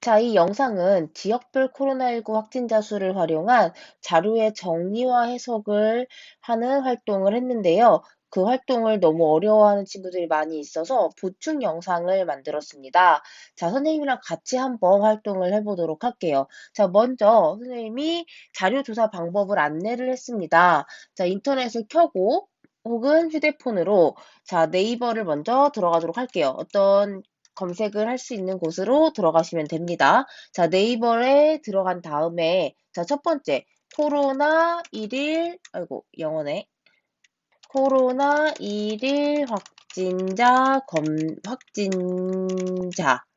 자, 이 영상은 지역별 코로나19 확진자 수를 활용한 자료의 정리와 해석을 하는 활동을 했는데요. 그 활동을 너무 어려워하는 친구들이 많이 있어서 보충 영상을 만들었습니다. 자, 선생님이랑 같이 한번 활동을 해보도록 할게요. 자, 먼저 선생님이 자료 조사 방법을 안내를 했습니다. 자, 인터넷을 켜고 혹은 휴대폰으로 자, 네이버를 먼저 들어가도록 할게요. 어떤 검색을 할 수 있는 곳으로 들어가시면 됩니다. 자, 네이버에 들어간 다음에 자, 첫 번째 코로나 1일 아이고 영어네. 코로나 1일 확진자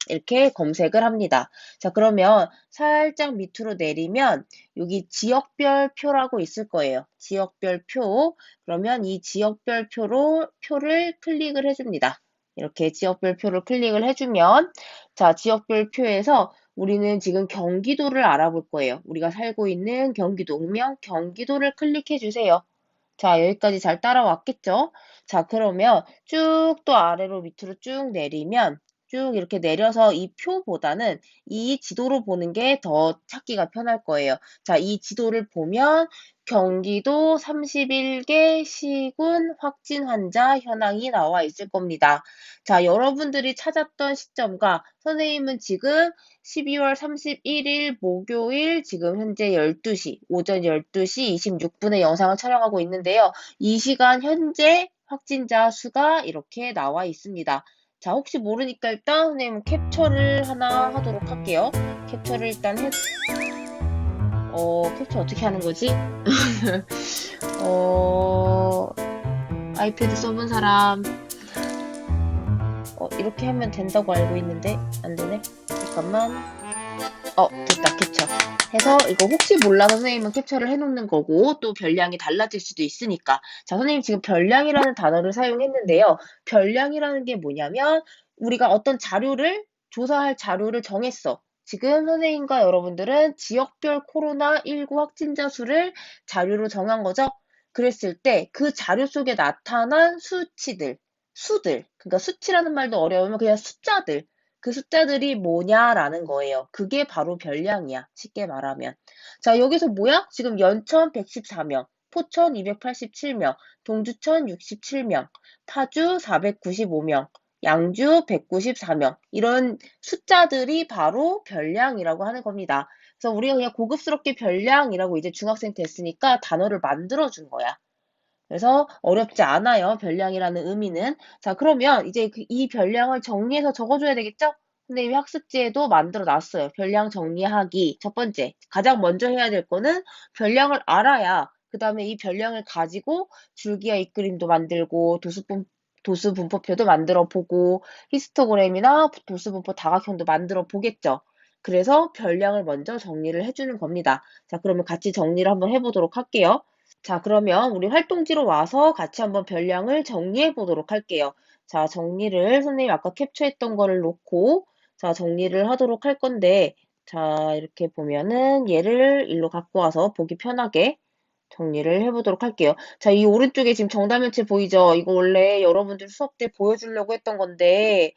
이렇게 검색을 합니다. 자, 그러면 살짝 밑으로 내리면 여기 지역별 표라고 있을 거예요. 지역별 표. 그러면 이 지역별 표를 클릭을 해줍니다. 이렇게 지역별 표를 클릭을 해주면 자, 지역별 표에서 우리는 지금 경기도를 알아볼 거예요. 우리가 살고 있는 경기도, 면 경기도를 클릭해 주세요. 자, 여기까지 잘 따라왔겠죠? 자, 그러면 쭉 또 아래로 밑으로 쭉 내리면 쭉 이렇게 내려서 이 표보다는 이 지도로 보는 게 더 찾기가 편할 거예요. 자, 이 지도를 보면 경기도 31개 시군 확진 환자 현황이 나와 있을 겁니다. 자, 여러분들이 찾았던 시점과 선생님은 지금 12월 31일 목요일 지금 현재 12시, 오전 12시 26분에 영상을 촬영하고 있는데요. 이 시간 현재 확진자 수가 이렇게 나와 있습니다. 자, 혹시 모르니까 일단 선생님 캡처를 하나 하도록 할게요. 캡처를 일단 캡처 어떻게 하는 거지? 어, 아이패드 써본 사람, 이렇게 하면 된다고 알고 있는데, 안 되네. 잠깐만. 됐다, 캡처. 해서 이거 혹시 몰라서 선생님은 캡처를 해놓는 거고 또 별량이 달라질 수도 있으니까. 자, 선생님 지금 별량이라는 단어를 사용했는데요. 별량이라는 게 뭐냐면 우리가 어떤 조사할 자료를 정했어. 지금 선생님과 여러분들은 지역별 코로나19 확진자 수를 자료로 정한 거죠. 그랬을 때 그 자료 속에 나타난 수들, 그러니까 수치라는 말도 어려우면 그냥 숫자들, 그 숫자들이 뭐냐라는 거예요. 그게 바로 별량이야. 쉽게 말하면. 자, 여기서 뭐야? 지금 연천 114명, 포천 287명, 동주천 67명, 파주 495명, 양주 194명. 이런 숫자들이 바로 별량이라고 하는 겁니다. 그래서 우리가 그냥 고급스럽게 별량이라고 이제 중학생 됐으니까 단어를 만들어준 거야. 그래서 어렵지 않아요. 별량이라는 의미는. 자, 그러면 이제 이 별량을 정리해서 적어줘야 되겠죠? 선생님이 학습지에도 만들어 놨어요. 별량 정리하기. 첫 번째, 가장 먼저 해야 될 거는 별량을 알아야 그 다음에 이 별량을 가지고 줄기와 잇그림도 만들고 도수 분포표도 만들어 보고 히스토그램이나 도수 분포 다각형도 만들어 보겠죠. 그래서 별량을 먼저 정리를 해주는 겁니다. 자, 그러면 같이 정리를 한번 해보도록 할게요. 자, 그러면 우리 활동지로 와서 같이 한번 별량을 정리해 보도록 할게요. 자, 정리를 선생님이 아까 캡처했던 거를 놓고 자, 정리를 하도록 할 건데 자, 이렇게 보면은 얘를 일로 갖고 와서 보기 편하게 정리를 해보도록 할게요. 자, 이 오른쪽에 지금 정답면체 보이죠? 이거 원래 여러분들 수업 때 보여주려고 했던 건데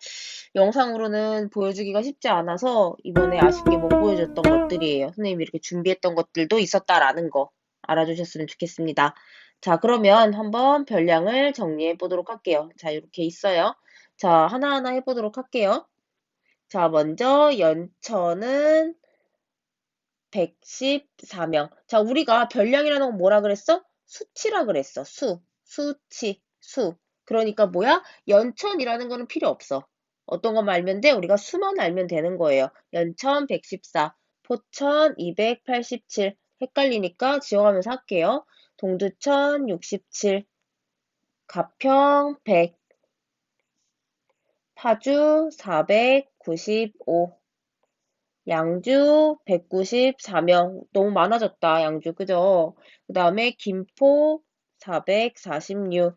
영상으로는 보여주기가 쉽지 않아서 이번에 아쉽게 못 보여줬던 것들이에요. 선생님이 이렇게 준비했던 것들도 있었다라는 거 알아주셨으면 좋겠습니다. 자, 그러면 한번 별량을 정리해 보도록 할게요. 자, 이렇게 있어요. 자, 하나하나 해보도록 할게요. 자, 먼저 연천은 114명. 자, 우리가 별량이라는 건 뭐라 그랬어? 수치라 그랬어. 수치, 수. 그러니까 뭐야? 연천이라는 거는 필요 없어. 어떤 것만 알면 돼? 우리가 수만 알면 되는 거예요. 연천 114, 포천 287. 헷갈리니까 지워가면서 할게요. 동두천 67, 가평 100, 파주 495, 양주 194명. 너무 많아졌다, 양주. 그죠? 그 다음에 김포 446.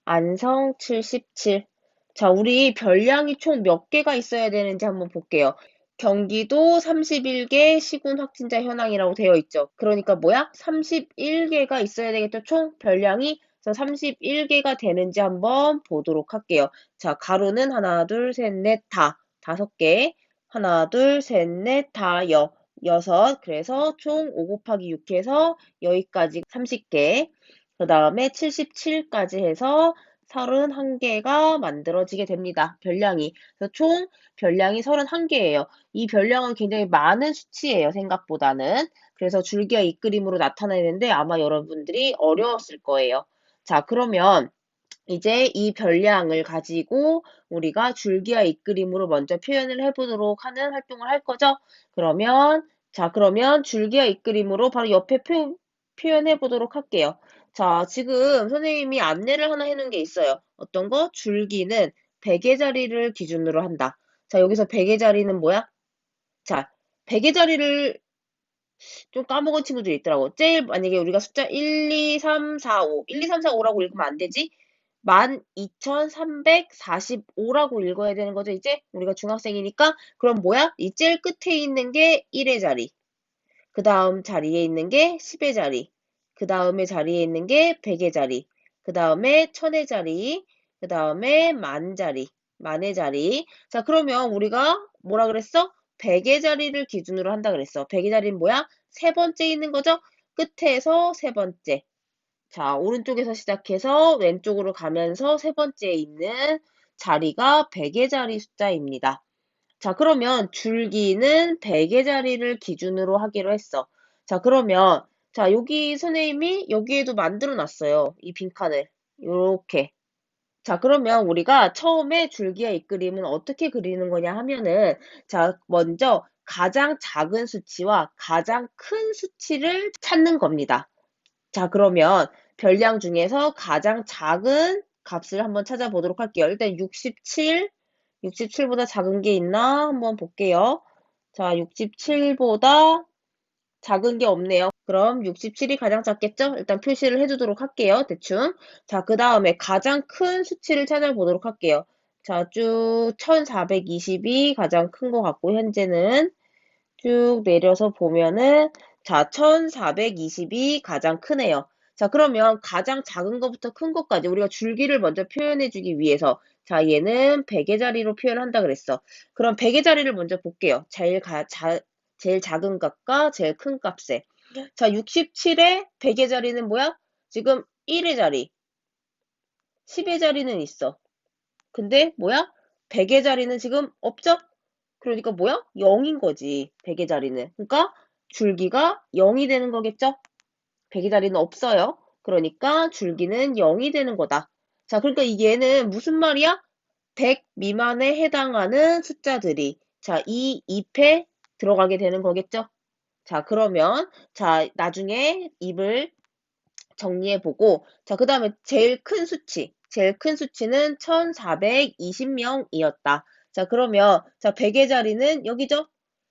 안성 77. 자, 우리 별량이 총 몇 개가 있어야 되는지 한번 볼게요. 경기도 31개 시군 확진자 현황이라고 되어 있죠. 그러니까 뭐야? 31개가 있어야 되겠죠. 총 별량이. 그래서 31개가 되는지 한번 보도록 할게요. 자, 가로는 하나, 둘, 셋, 넷, 다. 5개. 하나, 둘, 셋, 넷, 다, 여섯. 그래서 총 5 곱하기 6 해서 여기까지 30개. 그 다음에 77까지 해서 31개가 만들어지게 됩니다. 별량이. 그래서 총 별량이 31개예요. 이 별량은 굉장히 많은 수치예요, 생각보다는. 그래서 줄기와 이 그림으로 나타내는데 아마 여러분들이 어려웠을 거예요. 자, 그러면 이제 이 별량을 가지고 우리가 줄기와 이 그림으로 먼저 표현을 해보도록 하는 활동을 할 거죠. 그러면 줄기와 이 그림으로 바로 옆에 표현해 보도록 할게요. 자, 지금 선생님이 안내를 하나 해놓은 게 있어요. 어떤 거? 줄기는 100의 자리를 기준으로 한다. 자, 여기서 100의 자리는 뭐야? 자, 100의 자리를 좀 까먹은 친구들이 있더라고. 제일 만약에 우리가 숫자 1, 2, 3, 4, 5, 1, 2, 3, 4, 5라고 읽으면 안 되지? 12,345라고 읽어야 되는 거죠, 이제? 우리가 중학생이니까. 그럼 뭐야? 이 제일 끝에 있는 게 1의 자리. 그 다음 자리에 있는 게 10의 자리. 그 다음에 자리에 있는 게 100의 자리. 그 다음에 1000의 자리. 그 다음에 만 자리. 만의 자리. 자, 그러면 우리가 뭐라 그랬어? 100의 자리를 기준으로 한다 그랬어. 100의 자리는 뭐야? 세 번째 있는 거죠? 끝에서 세 번째. 자, 오른쪽에서 시작해서 왼쪽으로 가면서 세 번째에 있는 자리가 100의 자리 숫자입니다. 자, 그러면 줄기는 100의 자리를 기준으로 하기로 했어. 자, 그러면 자, 여기 선생님이 여기에도 만들어 놨어요. 이 빈칸을. 요렇게. 자, 그러면 우리가 처음에 줄기와 이 그림은 어떻게 그리는 거냐 하면은 자, 먼저 가장 작은 수치와 가장 큰 수치를 찾는 겁니다. 자, 그러면 별량 중에서 가장 작은 값을 한번 찾아보도록 할게요. 일단 67보다 작은 게 있나 한번 볼게요. 자, 67보다 작은 게 없네요. 그럼 67이 가장 작겠죠? 일단 표시를 해두도록 할게요. 대충. 자, 그 다음에 가장 큰 수치를 찾아보도록 할게요. 자, 쭉 1420이 가장 큰 것 같고 현재는 쭉 내려서 보면은 자, 1420이 가장 크네요. 자, 그러면 가장 작은 것부터 큰 것까지 우리가 줄기를 먼저 표현해주기 위해서 자, 얘는 100의 자리로 표현한다 그랬어. 그럼 100의 자리를 먼저 볼게요. 제일 작은 값과 제일 큰 값에. 자, 67에 100의 자리는 뭐야? 지금 1의 자리, 10의 자리는 있어. 근데 뭐야? 100의 자리는 지금 없죠? 그러니까 뭐야? 0인 거지. 100의 자리는. 그러니까 줄기가 0이 되는 거겠죠? 100의 자리는 없어요. 그러니까 줄기는 0이 되는 거다. 자, 그러니까 얘는 무슨 말이야? 100 미만에 해당하는 숫자들이 자, 이 잎에 들어가게 되는 거겠죠? 자, 그러면 자, 나중에 잎을 정리해보고 자, 그 다음에 제일 큰 수치. 제일 큰 수치는 1420명이었다. 자, 그러면 자, 100의 자리는 여기죠?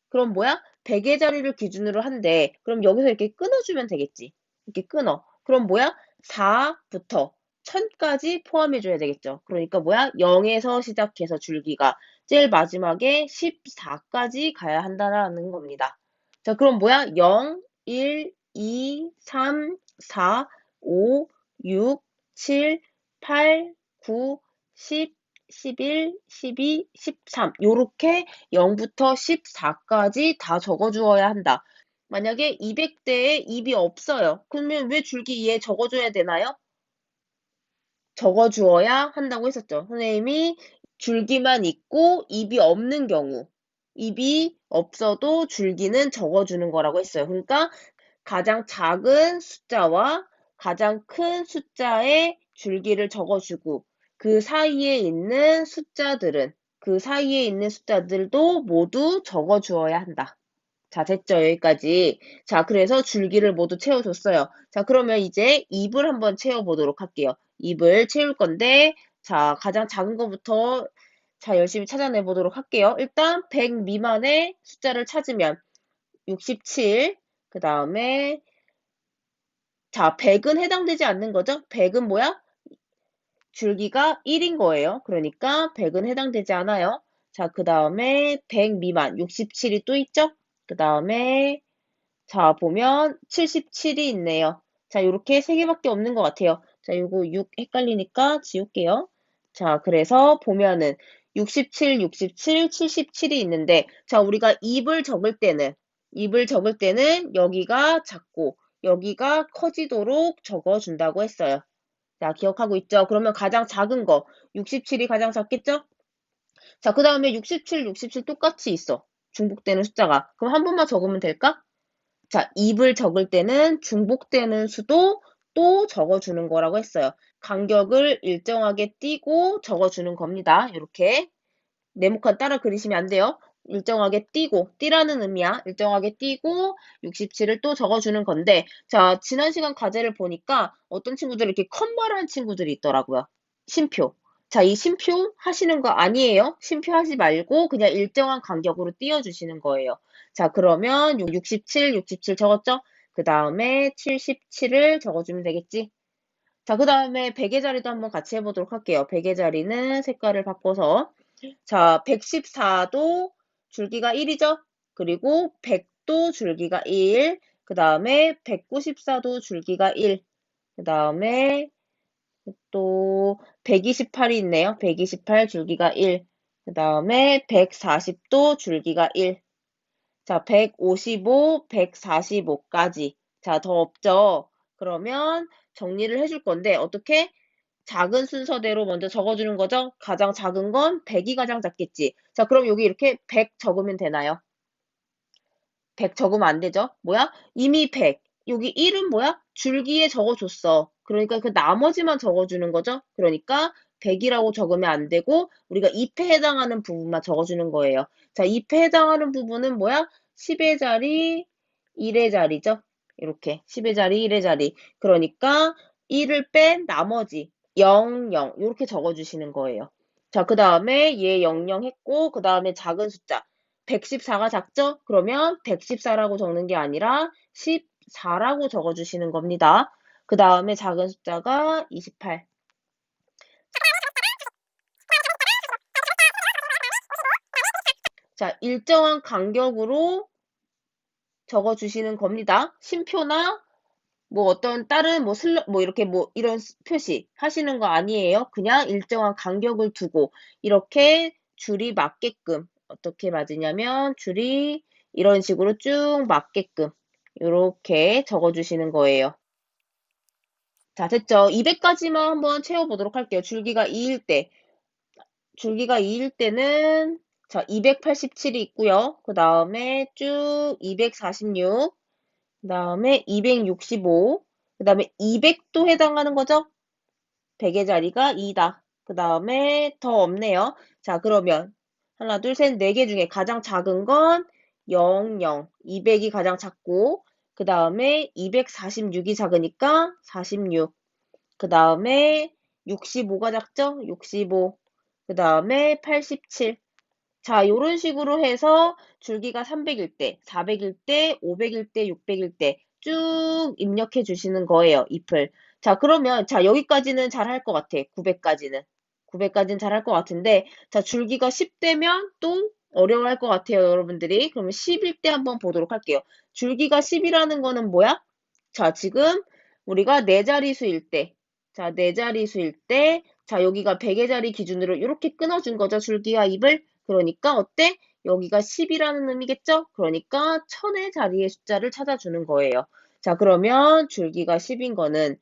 그럼 뭐야? 100의 자리를 기준으로 한데 그럼 여기서 이렇게 끊어주면 되겠지. 이렇게 끊어. 그럼 뭐야? 4부터 1000까지 포함해줘야 되겠죠. 그러니까 뭐야? 0에서 시작해서 줄기가 제일 마지막에 14까지 가야 한다는 겁니다. 자, 그럼 뭐야? 0, 1, 2, 3, 4, 5, 6, 7, 8, 9, 10, 11, 12, 13 요렇게 0부터 14까지 다 적어주어야 한다. 만약에 200대에 잎이 없어요. 그러면 왜 줄기 위에 적어줘야 되나요? 적어주어야 한다고 했었죠. 선생님이 줄기만 있고 잎이 없는 경우 잎이 없어도 줄기는 적어주는 거라고 했어요. 그러니까 가장 작은 숫자와 가장 큰 숫자의 줄기를 적어주고 그 사이에 있는 숫자들도 모두 적어주어야 한다. 자, 됐죠? 여기까지. 자, 그래서 줄기를 모두 채워줬어요. 자, 그러면 이제 잎을 한번 채워보도록 할게요. 잎을 채울 건데, 자, 가장 작은 것부터 자, 열심히 찾아내보도록 할게요. 일단 100 미만의 숫자를 찾으면 67, 그 다음에 자, 100은 해당되지 않는 거죠? 100은 뭐야? 줄기가 1인 거예요. 그러니까 100은 해당되지 않아요. 자, 그 다음에 100 미만 67이 또 있죠? 그 다음에 자, 보면 77이 있네요. 자, 요렇게 세 개밖에 없는 것 같아요. 자, 요거 6 헷갈리니까 지울게요. 자, 그래서 보면은 67, 67, 77이 있는데, 자, 우리가 입을 적을 때는 여기가 작고, 여기가 커지도록 적어준다고 했어요. 자, 기억하고 있죠? 그러면 가장 작은 거, 67이 가장 작겠죠? 자, 그 다음에 67, 67 똑같이 있어. 중복되는 숫자가. 그럼 한 번만 적으면 될까? 자, 입을 적을 때는 중복되는 수도 또 적어주는 거라고 했어요. 간격을 일정하게 띄고 적어주는 겁니다. 이렇게 네모칸 따라 그리시면 안 돼요. 일정하게 띄고, 띄라는 의미야. 일정하게 띄고 67을 또 적어주는 건데, 자, 지난 시간 과제를 보니까 어떤 친구들 이렇게 컴마를 한 친구들이 있더라고요. 심표. 자, 이 심표 하시는 거 아니에요. 심표 하지 말고 그냥 일정한 간격으로 띄워주시는 거예요. 자, 그러면 67, 67 적었죠? 그 다음에 77을 적어주면 되겠지? 자, 그 다음에 베개 자리도 한번 같이 해보도록 할게요. 베개 자리는 색깔을 바꿔서 자, 114도 줄기가 1이죠? 그리고 100도 줄기가 1, 그 다음에 194도 줄기가 1, 그 다음에 또 128이 있네요. 128 줄기가 1, 그 다음에 140도 줄기가 1, 자, 155, 145까지. 자, 더 없죠? 그러면 정리를 해줄 건데, 어떻게? 작은 순서대로 먼저 적어주는 거죠? 가장 작은 건 100이 가장 작겠지. 자, 그럼 여기 이렇게 100 적으면 되나요? 100 적으면 안 되죠? 뭐야? 이미 100. 여기 1은 뭐야? 줄기에 적어줬어. 그러니까 그 나머지만 적어주는 거죠? 그러니까 100이라고 적으면 안 되고 우리가 잎에 해당하는 부분만 적어주는 거예요. 자, 잎에 해당하는 부분은 뭐야? 10의 자리, 1의 자리죠? 이렇게 10의 자리, 1의 자리. 그러니까 1을 뺀 나머지 0, 0 이렇게 적어주시는 거예요. 자, 그 다음에 얘 0, 0 했고 그 다음에 작은 숫자 114가 작죠? 그러면 114라고 적는 게 아니라 14라고 적어주시는 겁니다. 그 다음에 작은 숫자가 28. 자, 일정한 간격으로 적어주시는 겁니다. 심표나 뭐 어떤 다른 뭐 이렇게 뭐 이런 표시 하시는 거 아니에요. 그냥 일정한 간격을 두고 이렇게 줄이 맞게끔 어떻게 맞으냐면 줄이 이런 식으로 쭉 맞게끔 이렇게 적어주시는 거예요. 자, 됐죠? 200까지만 한번 채워보도록 할게요. 줄기가 2일 때는 자, 287이 있고요. 그 다음에 쭉 246, 그 다음에 265, 그 다음에 200도 해당하는 거죠? 100의 자리가 2다. 그 다음에 더 없네요. 자, 그러면 하나, 둘, 셋, 네 개 중에 가장 작은 건 0, 0, 200이 가장 작고 그 다음에 246이 작으니까 46. 그 다음에 65가 작죠? 65. 그 다음에 87. 자, 요런 식으로 해서 줄기가 300일 때, 400일 때, 500일 때, 600일 때 쭉 입력해 주시는 거예요, 잎을. 자, 그러면, 자, 여기까지는 잘 할 것 같아, 900까지는. 900까지는 잘 할 것 같은데, 자, 줄기가 10대면 또 어려워할 것 같아요, 여러분들이. 그러면 10일 때 한번 보도록 할게요. 줄기가 10이라는 거는 뭐야? 자, 지금 우리가 네 자리수일 때, 자, 네 자리수일 때, 자, 여기가 100의 자리 기준으로 이렇게 끊어준 거죠, 줄기와 잎을. 그러니까 어때? 여기가 10이라는 의미겠죠? 그러니까 1000의 자리의 숫자를 찾아주는 거예요. 자, 그러면 줄기가 10인 거는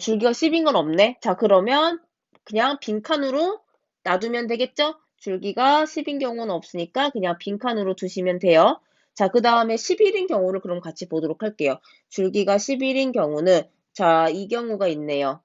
줄기가 10인 건 없네. 자, 그러면 그냥 빈칸으로 놔두면 되겠죠? 줄기가 10인 경우는 없으니까 그냥 빈칸으로 두시면 돼요. 자, 그 다음에 11인 경우를 그럼 같이 보도록 할게요. 줄기가 11인 경우는 자, 이 경우가 있네요.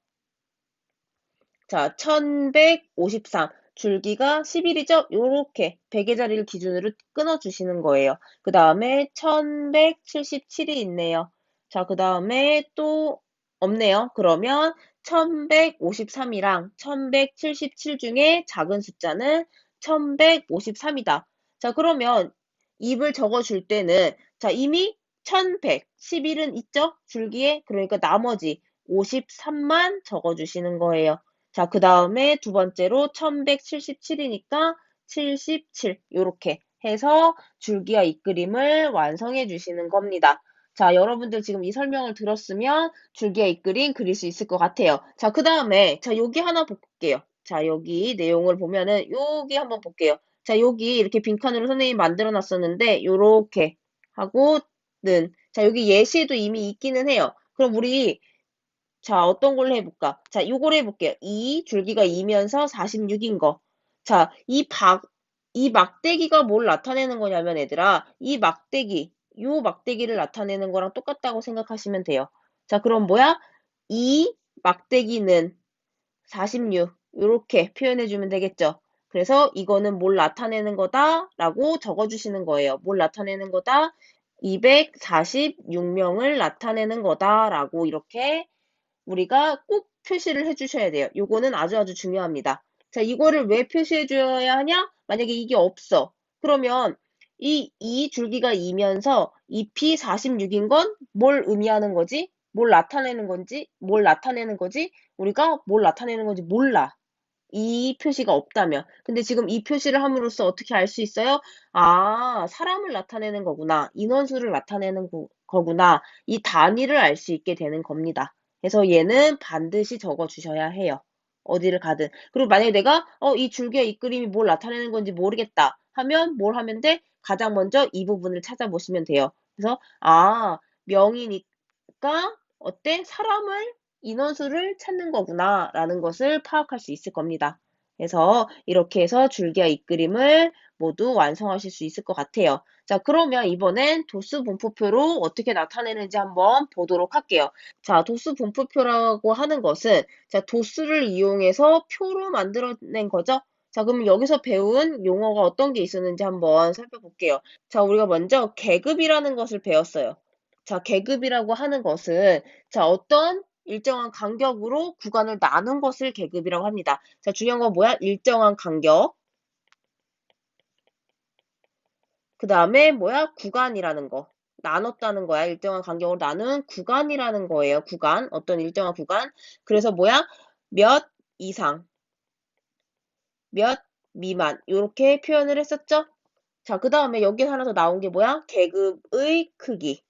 자, 1153. 줄기가 10일이죠? 요렇게 100의 자리를 기준으로 끊어주시는 거예요. 그 다음에 1177이 있네요. 자, 그 다음에 또 없네요. 그러면 1153이랑 1177 중에 작은 숫자는 1153이다. 자, 그러면 입을 적어줄 때는 자, 이미 1100, 11은 있죠? 줄기에. 그러니까 나머지 53만 적어주시는 거예요. 자, 그 다음에 두 번째로 1177이니까 77 요렇게 해서 줄기와 잇그림을 완성해 주시는 겁니다. 자, 여러분들 지금 이 설명을 들었으면 줄기와 잇그림 그릴 수 있을 것 같아요. 자, 그 다음에 자, 여기 하나 볼게요. 자, 여기 내용을 보면은 여기 한번 볼게요. 자, 여기 이렇게 빈칸으로 선생님이 만들어 놨었는데 요렇게 하고는 자, 여기 예시에도 이미 있기는 해요. 그럼 우리 자, 어떤 걸로 해볼까? 자, 요걸 해볼게요. 2, 줄기가 2면서 46인 거. 자, 이 막대기가 뭘 나타내는 거냐면 얘들아, 이 막대기, 요 막대기를 나타내는 거랑 똑같다고 생각하시면 돼요. 자, 그럼 뭐야? 이 막대기는 46, 요렇게 표현해주면 되겠죠. 그래서 이거는 뭘 나타내는 거다 라고 적어주시는 거예요. 뭘 나타내는 거다? 246명을 나타내는 거다 라고 이렇게 우리가 꼭 표시를 해주셔야 돼요. 요거는 아주 중요합니다. 자, 이거를 왜 표시해줘야 하냐? 만약에 이게 없어. 그러면 이 줄기가 이면서 잎이 46인 건 뭘 의미하는 거지? 뭘 나타내는 건지? 뭘 나타내는 거지? 우리가 뭘 나타내는 건지 몰라. 이 표시가 없다면. 근데 지금 이 표시를 함으로써 어떻게 알 수 있어요? 아, 사람을 나타내는 거구나. 인원수를 나타내는 거구나. 이 단위를 알 수 있게 되는 겁니다. 그래서 얘는 반드시 적어 주셔야 해요. 어디를 가든. 그리고 만약에 내가 이 줄기와 이 그림이 뭘 나타내는 건지 모르겠다 하면 뭘 하면 돼? 가장 먼저 이 부분을 찾아보시면 돼요. 그래서 명이니까 어때? 사람을 인원수를 찾는 거구나 라는 것을 파악할 수 있을 겁니다. 그래서 이렇게 해서 줄기와 잇그림을 모두 완성하실 수 있을 것 같아요. 자, 그러면 이번엔 도수 분포표로 어떻게 나타내는지 한번 보도록 할게요. 자, 도수 분포표라고 하는 것은 자, 도수를 이용해서 표로 만들어낸 거죠. 자, 그럼 여기서 배운 용어가 어떤 게 있었는지 한번 살펴볼게요. 자, 우리가 먼저 계급이라는 것을 배웠어요. 자, 계급이라고 하는 것은 자, 어떤 일정한 간격으로 구간을 나눈 것을 계급이라고 합니다. 자, 중요한 건 뭐야? 일정한 간격. 그 다음에 뭐야? 구간이라는 거. 나눴다는 거야. 일정한 간격으로 나눈 구간이라는 거예요. 구간. 어떤 일정한 구간. 그래서 뭐야? 몇 이상, 몇 미만. 이렇게 표현을 했었죠? 자, 그 다음에 여기 하나 더 나온 게 뭐야? 계급의 크기.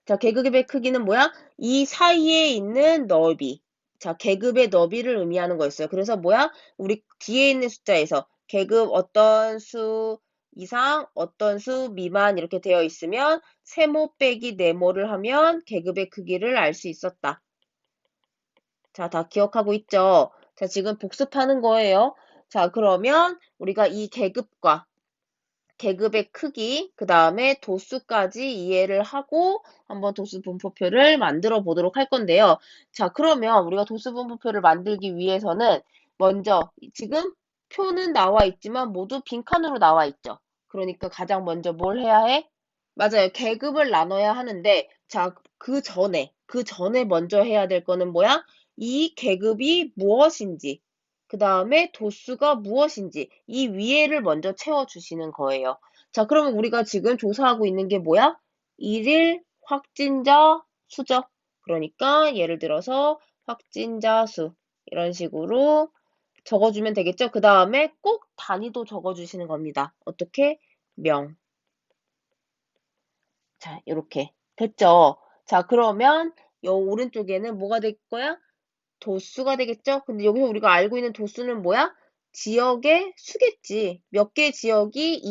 자, 계급의 크기는 뭐야? 이 사이에 있는 너비. 자, 계급의 너비를 의미하는 거였어요. 그래서 뭐야? 우리 뒤에 있는 숫자에서 계급 어떤 수 이상, 어떤 수 미만 이렇게 되어 있으면 세모 빼기 네모를 하면 계급의 크기를 알 수 있었다. 자, 다 기억하고 있죠? 자, 지금 복습하는 거예요. 자, 그러면 우리가 이 계급과 계급의 크기, 그 다음에 도수까지 이해를 하고 한번 도수 분포표를 만들어 보도록 할 건데요. 자, 그러면 우리가 도수 분포표를 만들기 위해서는 먼저 지금 표는 나와 있지만 모두 빈칸으로 나와 있죠. 그러니까 가장 먼저 뭘 해야 해? 맞아요. 계급을 나눠야 하는데, 자, 그 전에 먼저 해야 될 거는 뭐야? 이 계급이 무엇인지, 그 다음에 도수가 무엇인지, 이 위에를 먼저 채워주시는 거예요. 자, 그러면 우리가 지금 조사하고 있는 게 뭐야? 일일 확진자 수죠. 그러니까 예를 들어서 확진자 수, 이런 식으로 적어주면 되겠죠? 그 다음에 꼭 단위도 적어주시는 겁니다. 어떻게? 명. 자, 이렇게 됐죠? 자, 그러면 요 오른쪽에는 뭐가 될 거야? 도수가 되겠죠? 근데 여기서 우리가 알고 있는 도수는 뭐야? 지역의 수겠지. 몇 개 지역이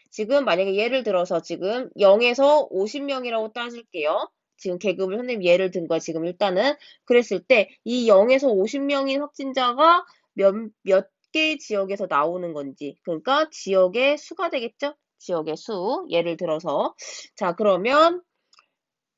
지금 만약에 예를 들어서 지금 0에서 50명이라고 따질게요. 지금 계급을 선생님 예를 든 거야, 지금 일단은. 그랬을 때 이 0에서 50명인 확진자가 몇 개 지역에서 나오는 건지. 그러니까 지역의 수가 되겠죠? 지역의 수. 예를 들어서. 자, 그러면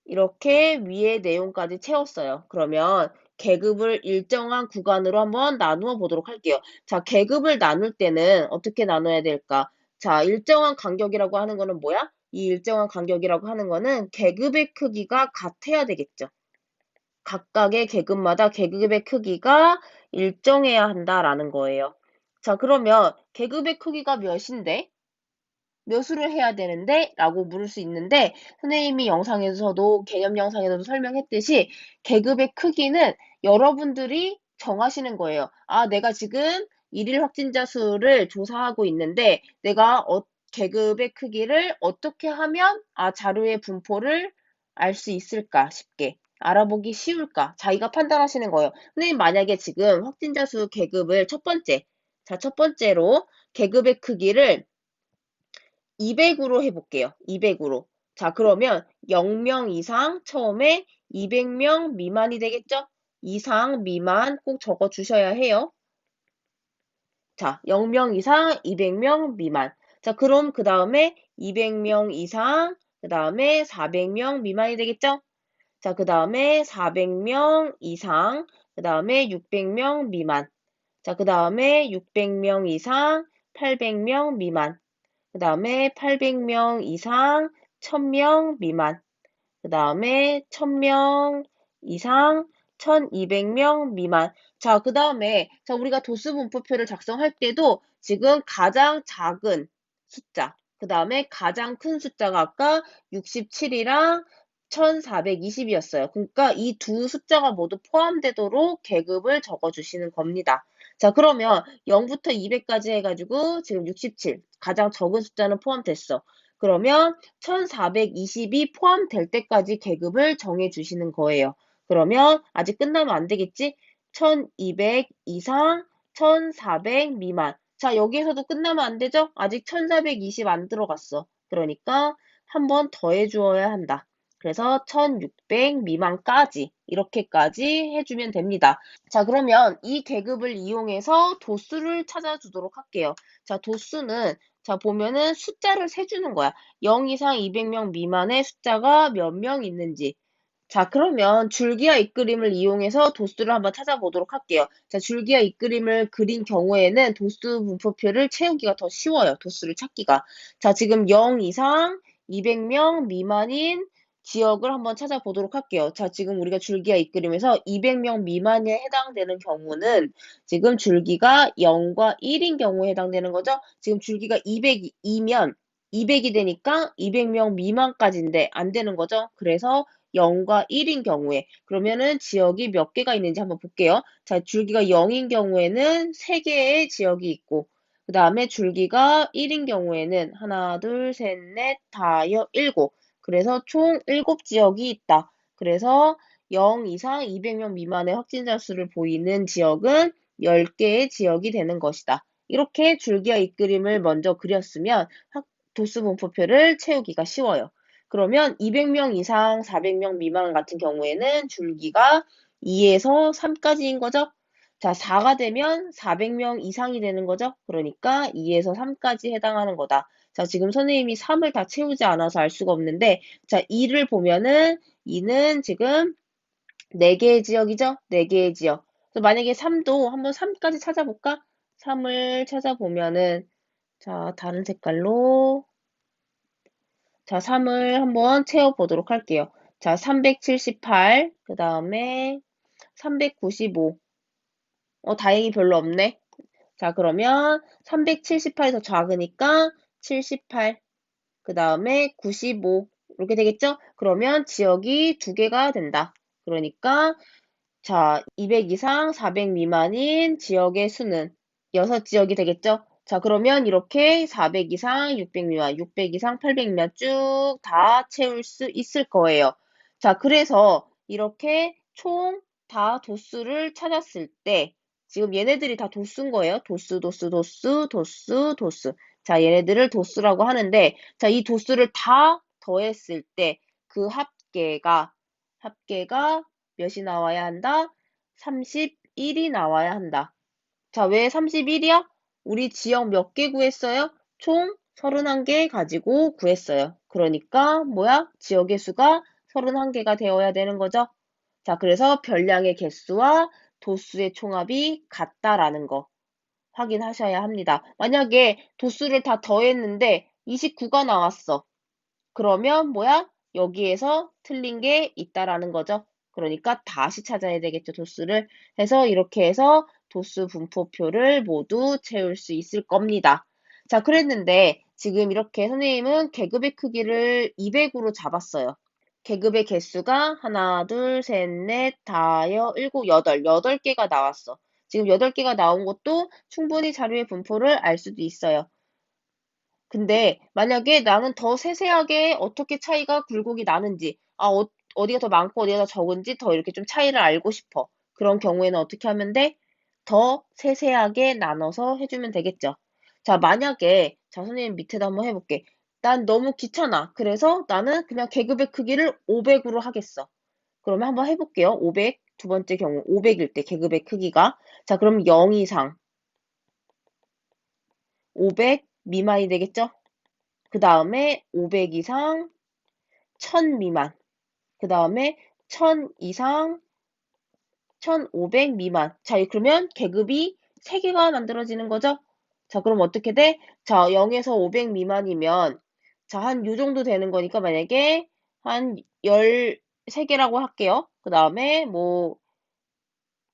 이렇게 위에 내용까지 채웠어요. 그러면 계급을 일정한 구간으로 한번 나누어 보도록 할게요. 자, 계급을 나눌 때는 어떻게 나눠야 될까? 자, 일정한 간격이라고 하는 거는 뭐야? 이 일정한 간격이라고 하는 거는 계급의 크기가 같아야 되겠죠. 각각의 계급마다 계급의 크기가 일정해야 한다라는 거예요. 자, 그러면 계급의 크기가 몇인데? 몇수를 해야 되는데? 라고 물을 수 있는데 선생님이 영상에서도 개념 영상에서도 설명했듯이 계급의 크기는 여러분들이 정하시는 거예요. 아, 내가 지금 일일 확진자 수를 조사하고 있는데 내가 계급의 크기를 어떻게 하면 자료의 분포를 알 수 있을까 쉽게 알아보기 쉬울까 자기가 판단하시는 거예요. 선생님 만약에 지금 확진자 수 계급을 첫 번째로 계급의 크기를 200으로 해볼게요. 200으로. 자, 그러면 0명 이상 처음에 200명 미만이 되겠죠? 이상, 미만 꼭 적어 주셔야 해요. 자, 0명 이상, 200명 미만. 자, 그럼 그 다음에 200명 이상, 그 다음에 400명 미만이 되겠죠? 자, 그 다음에 400명 이상, 그 다음에 600명 미만. 자, 그 다음에 600명 이상, 800명 미만. 그 다음에 800명 이상, 1000명 미만. 그 다음에 1000명 이상, 1200명 미만. 자, 그 다음에, 자, 우리가 도수 분포표를 작성할 때도 지금 가장 작은 숫자, 그 다음에 가장 큰 숫자가 아까 67이랑 1420이었어요. 그러니까 이 두 숫자가 모두 포함되도록 계급을 적어주시는 겁니다. 자, 그러면 0부터 200까지 해가지고 지금 67, 가장 적은 숫자는 포함됐어. 그러면 1420이 포함될 때까지 계급을 정해주시는 거예요. 그러면 아직 끝나면 안 되겠지? 1200 이상, 1400 미만. 자, 여기에서도 끝나면 안 되죠? 아직 1420 안 들어갔어. 그러니까 한 번 더 해주어야 한다. 그래서 1600 미만까지 이렇게까지 해주면 됩니다. 자, 그러면 이 계급을 이용해서 도수를 찾아주도록 할게요. 자, 도수는 자, 보면은 숫자를 세주는 거야. 0 이상 200명 미만의 숫자가 몇 명 있는지. 자, 그러면 줄기와 잇그림을 이용해서 도수를 한번 찾아보도록 할게요. 자, 줄기와 잇그림을 그린 경우에는 도수 분포표를 채우기가 더 쉬워요. 도수를 찾기가. 자, 지금 0 이상 200명 미만인 지역을 한번 찾아보도록 할게요. 자, 지금 우리가 줄기와 잇그림에서 200명 미만에 해당되는 경우는 지금 줄기가 0과 1인 경우에 해당되는 거죠. 지금 줄기가 200이면 200이 되니까 200명 미만까지인데 안 되는 거죠. 그래서 0과 1인 경우에 그러면은 지역이 몇 개가 있는지 한번 볼게요. 자, 줄기가 0인 경우에는 3개의 지역이 있고 그 다음에 줄기가 1인 경우에는 하나, 둘, 셋, 넷, 다, 일곱. 그래서 총 7지역이 있다. 그래서 0 이상 200명 미만의 확진자 수를 보이는 지역은 10개의 지역이 되는 것이다. 이렇게 줄기와 잇그림을 먼저 그렸으면 도수 분포표를 채우기가 쉬워요. 그러면 200명 이상 400명 미만 같은 경우에는 줄기가 2에서 3까지인 거죠. 자, 4가 되면 400명 이상이 되는 거죠. 그러니까 2에서 3까지 해당하는 거다. 자, 지금 선생님이 3을 다 채우지 않아서 알 수가 없는데, 자, 2를 보면은 2는 지금 4개의 지역이죠? 4개의 지역. 그래서 만약에 3도 한번 3까지 찾아볼까? 3을 찾아보면은, 자, 다른 색깔로, 자, 3을 한번 채워보도록 할게요. 자, 378, 그 다음에 395. 다행히 별로 없네. 자, 그러면 378이 더 작으니까 78, 그 다음에 95 이렇게 되겠죠? 그러면 지역이 2개가 된다. 그러니까 자, 200 이상 400 미만인 지역의 수는 6지역이 되겠죠? 자, 그러면 이렇게 400 이상 600 미만, 600 이상 800 미만 쭉 다 채울 수 있을 거예요. 자, 그래서 이렇게 총 다 도수를 찾았을 때 지금 얘네들이 다 도수인 거예요. 도수, 도수, 도수, 도수, 도수. 자, 얘네들을 도수라고 하는데 자, 이 도수를 다 더했을 때 그 합계가 몇이 나와야 한다? 31이 나와야 한다. 자, 왜 31이야? 우리 지역 몇 개 구했어요? 총 31개 가지고 구했어요. 그러니까 뭐야? 지역의 수가 31개가 되어야 되는 거죠. 자, 그래서 별량의 개수와 도수의 총합이 같다라는 거 확인하셔야 합니다. 만약에 도수를 다 더했는데 29가 나왔어. 그러면 뭐야? 여기에서 틀린 게 있다라는 거죠. 그러니까 다시 찾아야 되겠죠, 도수를. 해서 이렇게 해서 도수 분포표를 모두 채울 수 있을 겁니다. 자, 그랬는데 지금 이렇게 선생님은 계급의 크기를 200으로 잡았어요. 계급의 개수가 하나, 둘, 셋, 넷, 다, 일곱, 여덟. 8개가 나왔어. 지금 8개가 나온 것도 충분히 자료의 분포를 알 수도 있어요. 근데 만약에 나는 더 세세하게 어떻게 차이가 굴곡이 나는지, 어디가 더 많고 어디가 더 적은지 더 이렇게 좀 차이를 알고 싶어. 그런 경우에는 어떻게 하면 돼? 더 세세하게 나눠서 해주면 되겠죠. 자, 만약에, 자, 선생님 밑에다 한번 해볼게. 난 너무 귀찮아. 그래서 나는 그냥 계급의 크기를 500으로 하겠어. 그러면 한번 해볼게요. 500, 두 번째 경우 500일 때 계급의 크기가. 자, 그럼 0 이상, 500 미만이 되겠죠? 그 다음에 500 이상, 1000 미만. 그 다음에 1000 이상, 1500 미만. 자, 그러면 계급이 3개가 만들어지는 거죠? 자, 그럼 어떻게 돼? 자, 0에서 500 미만이면, 자, 한 요 정도 되는 거니까 만약에 한 13개라고 할게요. 그 다음에 뭐,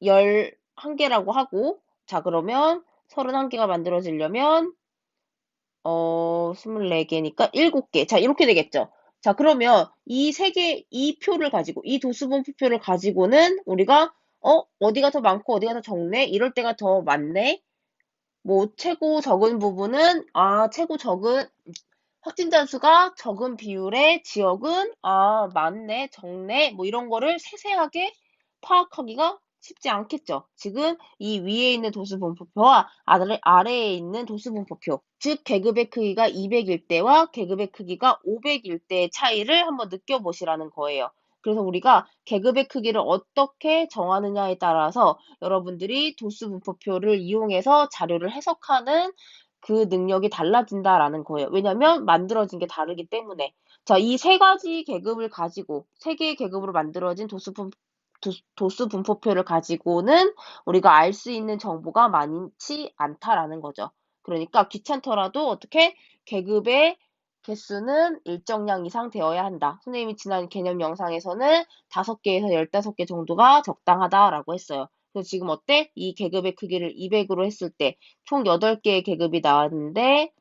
11개라고 하고, 자, 그러면 31개가 만들어지려면 24개니까 7개. 자, 이렇게 되겠죠. 자, 그러면 이 세 개, 이 표를 가지고, 이 도수분포표를 가지고는 우리가, 어디가 더 많고 어디가 더 적네? 이럴 때가 더 많네? 뭐, 최고 적은 부분은, 최고 적은, 확진자 수가 적은 비율의 지역은, 많네, 적네, 뭐 이런 거를 세세하게 파악하기가 쉽지 않겠죠. 지금 이 위에 있는 도수분포표와 아래에 있는 도수분포표, 즉 계급의 크기가 200일 때와 계급의 크기가 500일 때의 차이를 한번 느껴보시라는 거예요. 그래서 우리가 계급의 크기를 어떻게 정하느냐에 따라서 여러분들이 도수분포표를 이용해서 자료를 해석하는 그 능력이 달라진다라는 거예요. 왜냐면 만들어진 게 다르기 때문에. 자, 이 세 가지 계급을 가지고, 세 개의 계급으로 만들어진 도수분포표를 가지고는 우리가 알 수 있는 정보가 많지 않다라는 거죠. 그러니까 귀찮더라도 어떻게 계급의 개수는 일정량 이상 되어야 한다. 선생님이 지난 개념 영상에서는 5개에서 15개 정도가 적당하다라고 했어요. 그래서 지금 어때? 이 계급의 크기를 200으로 했을 때 총 8개의 계급이 나왔는데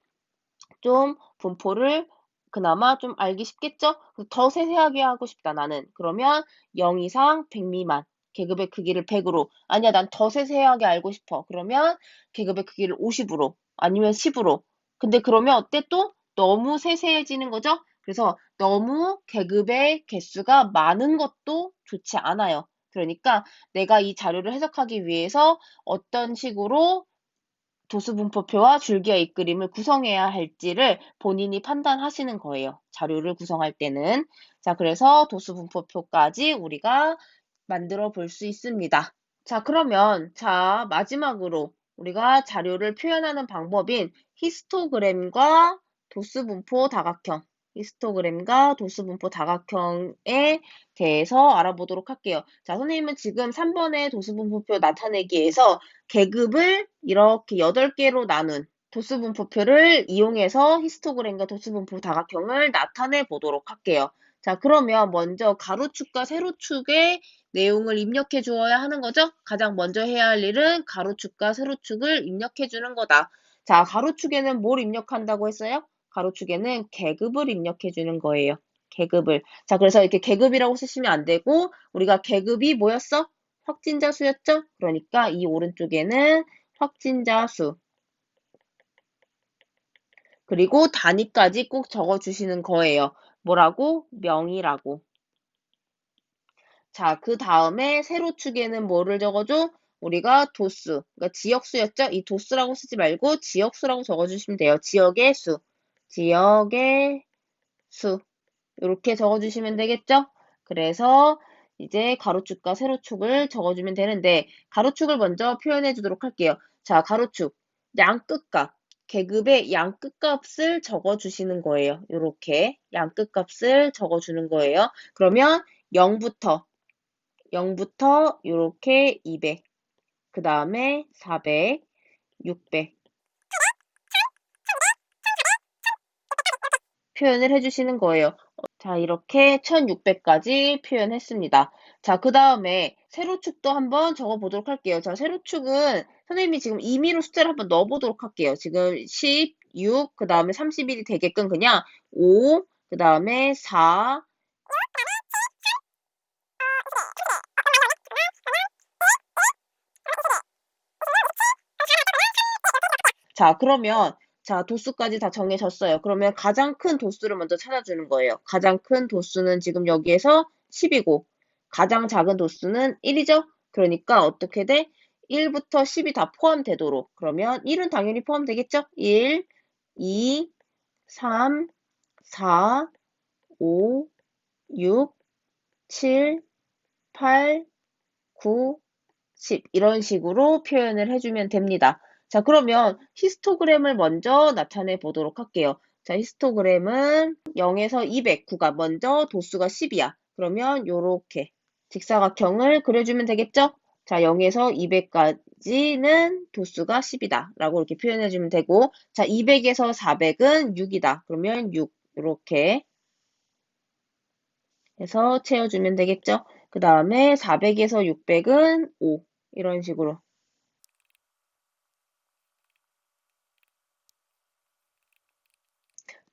좀 분포를 그나마 좀 알기 쉽겠죠? 더 세세하게 하고 싶다, 나는. 그러면 0 이상 100 미만. 계급의 크기를 100으로. 아니야, 난 더 세세하게 알고 싶어. 그러면 계급의 크기를 50으로. 아니면 10으로. 근데 그러면 어때 또? 너무 세세해지는 거죠? 그래서 너무 계급의 개수가 많은 것도 좋지 않아요. 그러니까 내가 이 자료를 해석하기 위해서 어떤 식으로 도수분포표와 줄기와 잇그림을 구성해야 할지를 본인이 판단하시는 거예요. 자료를 구성할 때는. 자, 그래서 도수분포표까지 우리가 만들어 볼 수 있습니다. 자, 그러면, 자, 마지막으로 우리가 자료를 표현하는 방법인 히스토그램과 도수분포 다각형, 히스토그램과 도수분포 다각형에 대해서 알아보도록 할게요. 자, 선생님은 지금 3번의 도수분포표 나타내기에서 계급을 이렇게 8개로 나눈 도수분포표를 이용해서 히스토그램과 도수분포 다각형을 나타내 보도록 할게요. 자, 그러면 먼저 가로축과 세로축의 내용을 입력해 주어야 하는 거죠? 가장 먼저 해야 할 일은 가로축과 세로축을 입력해 주는 거다. 자, 가로축에는 뭘 입력한다고 했어요? 가로축에는 계급을 입력해 주는 거예요. 계급을. 자, 그래서 이렇게 계급이라고 쓰시면 안 되고, 우리가 계급이 뭐였어? 확진자 수였죠? 그러니까 이 오른쪽에는 확진자 수. 그리고 단위까지 꼭 적어 주시는 거예요. 뭐라고? 명이라고. 자, 그 다음에 세로축에는 뭐를 적어줘? 우리가 도수, 그러니까 지역수였죠? 이 도수라고 쓰지 말고 지역수라고 적어주시면 돼요. 지역의 수, 지역의 수. 이렇게 적어주시면 되겠죠? 그래서 이제 가로축과 세로축을 적어주면 되는데 가로축을 먼저 표현해 주도록 할게요. 자, 가로축, 양끝값, 계급의 양끝값을 적어주시는 거예요. 이렇게 양끝값을 적어주는 거예요. 그러면 0부터 이렇게 200, 그 다음에 400, 600 표현을 해주시는 거예요. 자, 이렇게 1600까지 표현했습니다. 자, 그 다음에 세로축도 한번 적어보도록 할게요. 자, 세로축은 선생님이 지금 임의로 숫자를 한번 넣어보도록 할게요. 지금 10, 6, 그 다음에 31이 되게끔 그냥 5, 그 다음에 4, 자, 그러면 자, 도수까지 다 정해졌어요. 그러면 가장 큰 도수를 먼저 찾아주는 거예요. 가장 큰 도수는 지금 여기에서 10이고 가장 작은 도수는 1이죠? 그러니까 어떻게 돼? 1부터 10이 다 포함되도록. 그러면 1은 당연히 포함되겠죠? 1, 2, 3, 4, 5, 6, 7, 8, 9, 10 이런 식으로 표현을 해주면 됩니다. 자, 그러면 히스토그램을 먼저 나타내 보도록 할게요. 자, 히스토그램은 0에서 209가 먼저 도수가 10이야. 그러면 요렇게 직사각형을 그려주면 되겠죠? 자, 0에서 200까지는 도수가 10이다. 라고 이렇게 표현해주면 되고, 자, 200에서 400은 6이다. 그러면 6, 이렇게 해서 채워주면 되겠죠? 그 다음에 400에서 600은 5. 이런 식으로.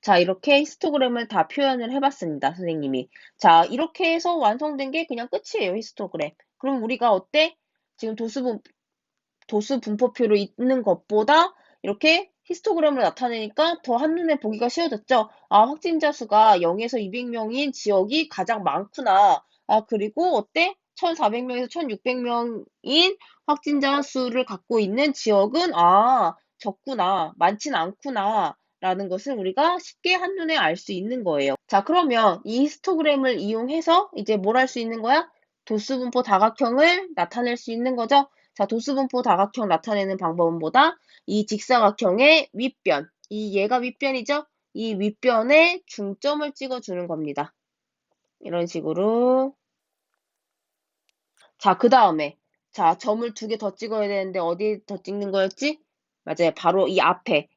자, 이렇게 히스토그램을 다 표현을 해봤습니다, 선생님이. 자, 이렇게 해서 완성된 게 그냥 끝이에요, 히스토그램. 그럼 우리가 어때? 지금 도수 분포표로 있는 것보다 이렇게 히스토그램을 나타내니까 더 한눈에 보기가 쉬워졌죠? 아, 확진자 수가 0에서 200명인 지역이 가장 많구나. 아, 그리고 어때? 1,400명에서 1,600명인 확진자 수를 갖고 있는 지역은 적구나. 많진 않구나. 라는 것을 우리가 쉽게 한눈에 알 수 있는 거예요. 자, 그러면 이 히스토그램을 이용해서 이제 뭘 할 수 있는 거야? 도수분포 다각형을 나타낼 수 있는 거죠? 자, 도수분포 다각형 나타내는 방법은 뭐다? 이 직사각형의 윗변, 얘가 윗변이죠? 이 윗변에 중점을 찍어주는 겁니다. 이런 식으로. 자, 그 다음에 자, 점을 2개 더 찍어야 되는데 어디 더 찍는 거였지? 맞아요. 바로 이 앞에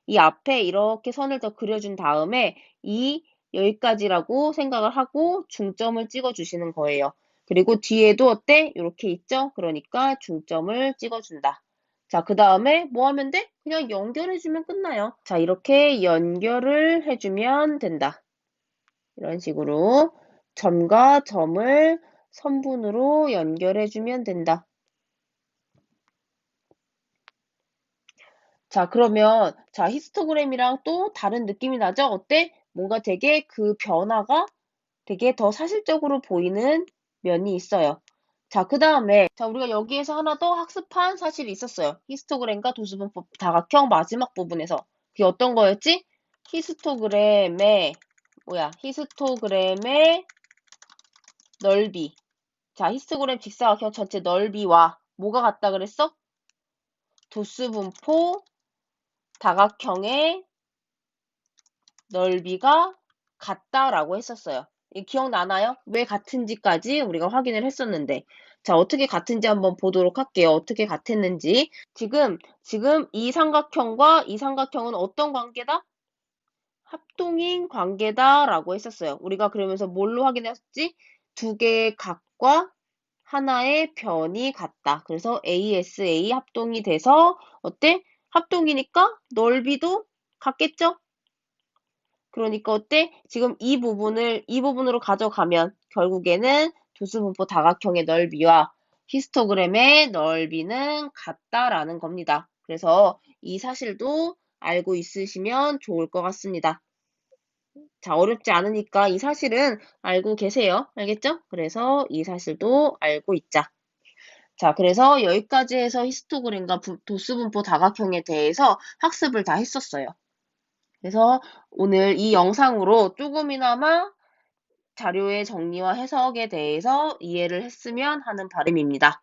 이렇게 선을 더 그려준 다음에 여기까지라고 생각을 하고 중점을 찍어주시는 거예요. 그리고 뒤에도 어때? 이렇게 있죠? 그러니까 중점을 찍어준다. 자, 그 다음에 뭐 하면 돼? 그냥 연결해주면 끝나요. 자, 이렇게 연결을 해주면 된다. 이런 식으로 점과 점을 선분으로 연결해주면 된다. 자, 그러면, 자, 히스토그램이랑 또 다른 느낌이 나죠? 어때? 뭔가 되게 그 변화가 되게 더 사실적으로 보이는 면이 있어요. 자, 그 다음에, 자, 우리가 여기에서 하나 더 학습한 사실이 있었어요. 히스토그램과 도수분포 다각형 마지막 부분에서. 그게 어떤 거였지? 히스토그램의 넓이. 자, 히스토그램 직사각형 전체 넓이와 뭐가 같다 그랬어? 도수분포 다각형의 넓이가 같다라고 했었어요. 기억나나요? 왜 같은지까지 우리가 확인을 했었는데. 자, 어떻게 같은지 한번 보도록 할게요. 어떻게 같았는지. 지금 이 삼각형과 이 삼각형은 어떤 관계다? 합동인 관계다라고 했었어요. 우리가 그러면서 뭘로 확인했지? 2개의 각과 하나의 변이 같다. 그래서 ASA 합동이 돼서 어때? 합동이니까 넓이도 같겠죠? 그러니까 어때? 지금 이 부분으로 가져가면 결국에는 도수분포 다각형의 넓이와 히스토그램의 넓이는 같다라는 겁니다. 그래서 이 사실도 알고 있으시면 좋을 것 같습니다. 자, 어렵지 않으니까 이 사실은 알고 계세요. 알겠죠? 그래서 이 사실도 알고 있자. 자, 그래서 여기까지 해서 히스토그램과 도수분포 다각형에 대해서 학습을 다 했었어요. 그래서 오늘 이 영상으로 조금이나마 자료의 정리와 해석에 대해서 이해를 했으면 하는 바람입니다.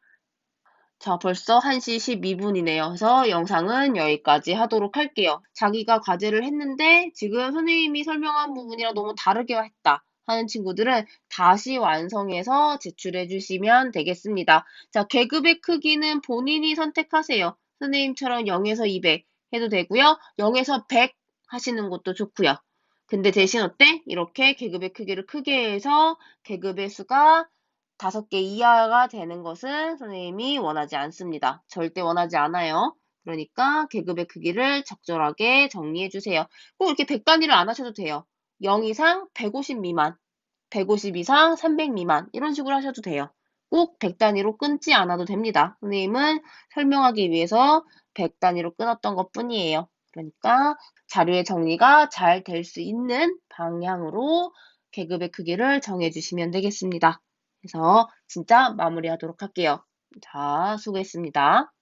자, 벌써 1시 12분이네요. 그래서 영상은 여기까지 하도록 할게요. 자기가 과제를 했는데 지금 선생님이 설명한 부분이랑 너무 다르게 했다 하는 친구들은 다시 완성해서 제출해 주시면 되겠습니다. 자, 계급의 크기는 본인이 선택하세요. 선생님처럼 0에서 200 해도 되고요. 0에서 100 하시는 것도 좋고요. 근데 대신 어때? 이렇게 계급의 크기를 크게 해서 계급의 수가 5개 이하가 되는 것은 선생님이 원하지 않습니다. 절대 원하지 않아요. 그러니까 계급의 크기를 적절하게 정리해 주세요. 꼭 이렇게 100단위를 안 하셔도 돼요. 0 이상 150 미만, 150 이상 300 미만 이런 식으로 하셔도 돼요. 꼭 100단위로 끊지 않아도 됩니다. 선생님은 설명하기 위해서 100단위로 끊었던 것 뿐이에요. 그러니까 자료의 정리가 잘 될 수 있는 방향으로 계급의 크기를 정해주시면 되겠습니다. 그래서 진짜 마무리하도록 할게요. 자, 수고했습니다.